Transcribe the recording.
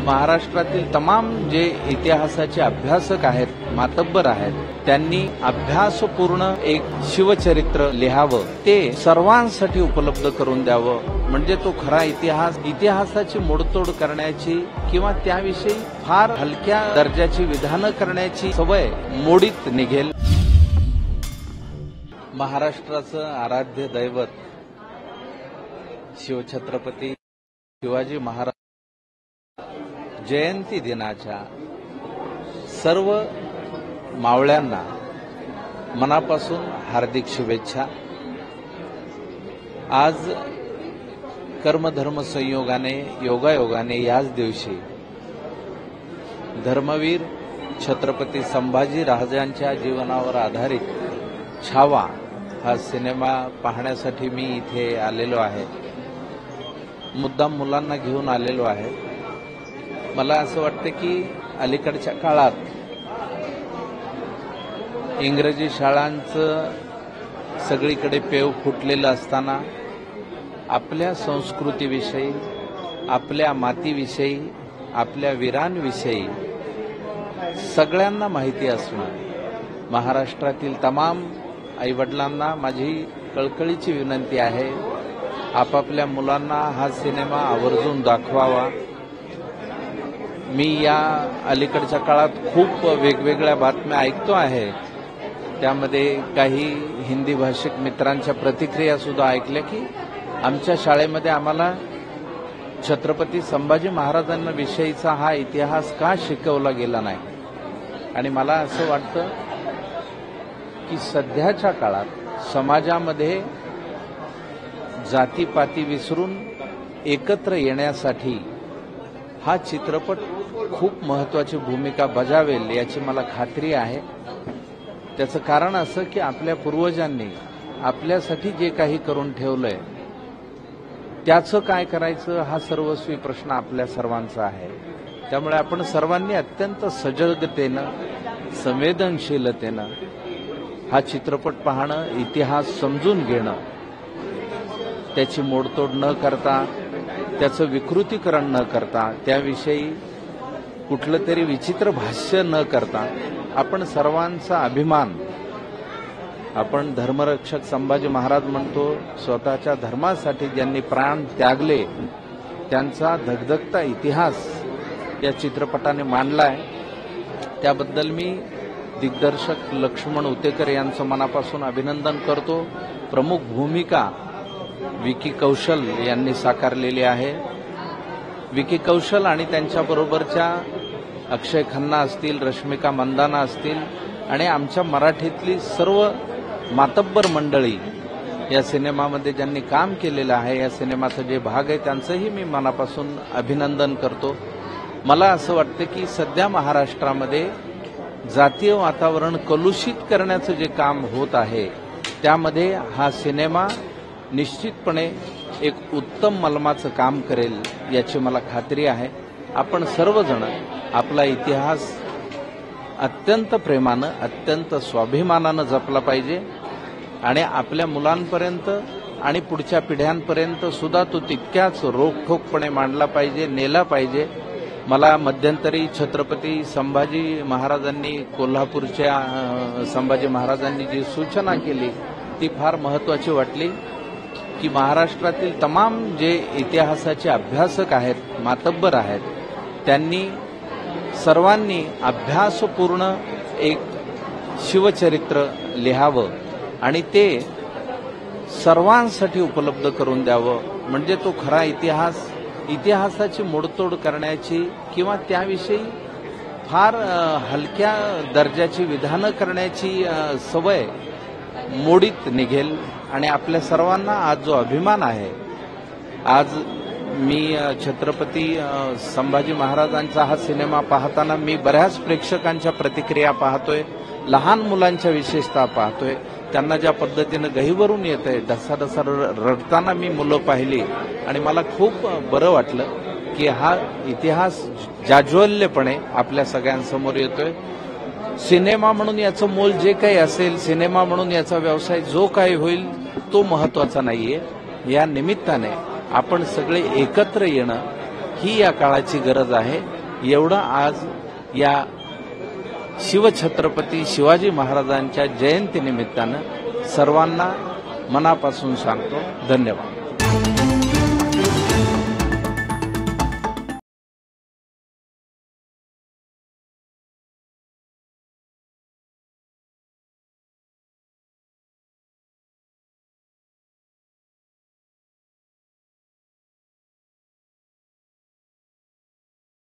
महाराष्ट्रातील तमाम जे इतिहासाचे अभ्यासक आहेत, मातब्बर आहेत, त्यांनी अभ्यासपूर्ण एक शिवचरित्र लिहावं, ते सर्वांसाठी उपलब्ध करून द्यावं, म्हणजे तो खरा इतिहासाची मोडतोड करण्याची किंवा त्याविषयी फार हलक्या दर्जाची विधानं करण्याची सवय मोडीत निघेल. महाराष्ट्राचं आराध्य दैवत शिवछत्रपती शिवाजी महाराज जयंती दिनाच्या सर्व मावळ्यांना मनापासून हार्दिक शुभेच्छा. आज कर्मधर्म संयोगाने योगायोगाने याच दिवशी धर्मवीर छत्रपती संभाजी महाराजांच्या जीवनावर आधारित छावा हा सिनेमा पाहण्यासाठी मी इथे आलेलो आहे. मुद्दाम मुलांना घेऊन आलेलो आहे. मला असं वाटतं की अलीकडच्या काळात इंग्रजी शाळांचं सगळीकडे पेव फुटलेलं असताना आपल्या संस्कृतीविषयी, आपल्या मातीविषयी, आपल्या वीरांविषयी सगळ्यांना माहिती असणं, महाराष्ट्रातील तमाम आईवडिलांना माझी कळकळीची विनंती आहे, आपापल्या मुलांना हा सिनेमा आवर्जून दाखवावा. मी या अलीकडच्या काळात खूप वेगवेगळ्या बातम्या ऐकतो आहे. त्यामध्ये काही हिंदी भाषिक मित्रांच्या प्रतिक्रिया सुद्धा ऐकल्या की आमच्या शाळेमध्ये आम्हाला छत्रपती संभाजी महाराजांना विषयीचा हा इतिहास का शिकवला गेला नाही. आणि मला असं वाटतं की सध्याच्या काळात समाजामध्ये जातीपाती विसरून एकत्र येण्यासाठी हा चित्रपट खूप महत्वाची भूमिका बजावेल याची मला खात्री आहे. त्याचं कारण असं की आपल्या पूर्वजांनी आपल्यासाठी जे काही करून ठेवलंय त्याचं काय करायचं हा सर्वस्वी प्रश्न आपल्या सर्वांचा आहे. त्यामुळे आपण सर्वांनी अत्यंत सजगतेनं, संवेदनशीलतेनं हा चित्रपट पाहणं, इतिहास समजून घेणं, त्याची मोडतोड न करता, त्याचं विकृतीकरण न करता, त्याविषयी कुठलं तरी विचित्र भाष्य न करता आपण सर्वांचा अभिमान, आपण धर्मरक्षक संभाजी महाराज म्हणतो, स्वतःच्या धर्मासाठी ज्यांनी प्राण त्यागले त्यांचा धगधगता इतिहास या चित्रपटाने मांडलाय. त्याबद्दल मी दिग्दर्शक लक्ष्मण उतेकर यांचं मनापासून अभिनंदन करतो. प्रमुख भूमिका विकी कौशल यांनी साकारलेली आहे. विकी कौशल आणि त्यांच्याबरोबरच्या अक्षय खन्ना असतील, रश्मिका मंदाना असतील आणि आमच्या मराठीतली सर्व मातब्बर मंडळी या सिनेमामध्ये ज्यांनी काम केलेलं आहे, या सिनेमाचा जे भाग आहे त्यांचंही मी मनापासून अभिनंदन करतो. मला असं वाटतं की सध्या महाराष्ट्रामध्ये जातीय वातावरण कलुषित करण्याचं जे काम होत आहे त्यामध्ये हा सिनेमा निश्चितपणे एक उत्तम मलमाचं काम करेल याची मला खात्री आहे. आपण सर्वजण आपला इतिहास अत्यंत प्रेमानं, अत्यंत स्वाभिमानानं जपला पाहिजे आणि आपल्या मुलांपर्यंत आणि पुढच्या पिढ्यांपर्यंत सुद्धा तो तितक्याच रोखठोकपणे मांडला पाहिजे, नेला पाहिजे. मला मध्यंतरी छत्रपती संभाजी महाराजांनी, कोल्हापूरच्या संभाजी महाराजांनी जी सूचना केली ती फार महत्वाची वाटली की महाराष्ट्रातील तमाम जे इतिहासाचे अभ्यासक आहेत, मातब्बर आहेत, त्यांनी सर्वांनी अभ्यासपूर्ण एक शिवचरित्र लिहावं आणि ते सर्वांसाठी उपलब्ध करून द्यावं, म्हणजे तो खरा इतिहासाची मोडतोड करण्याची किंवा त्याविषयी फार हलक्या दर्जाची विधानं करण्याची सवय मोडीत निघेल. आणि आपल्या सर्वांना आज जो अभिमान आहे, आज मी छत्रपती संभाजी महाराजांचा हा सिनेमा पाहताना मी बऱ्याच प्रेक्षकांच्या प्रतिक्रिया पाहतोय, लहान मुलांच्या विशेषतः पाहतोय. त्यांना ज्या पद्धतीनं गहिवरून येत आहे, ढसाढसा रडताना मी मुलं पाहिली आणि मला खूप बरं वाटलं की हा इतिहास जाज्वल्यपणे आपल्या सगळ्यांसमोर येतोय. सिनेमा म्हणून याचं मोल जे काही असेल, सिनेमा म्हणून याचा व्यवसाय जो काही होईल तो महत्वाचा नाहीये. या निमित्ताने आपण सगळे एकत्र येणं ही या काळाची गरज आहे एवढं आज या शिवछत्रपती शिवाजी महाराजांच्या जयंतीनिमित्तानं सर्वांना मनापासून सांगतो. धन्यवाद.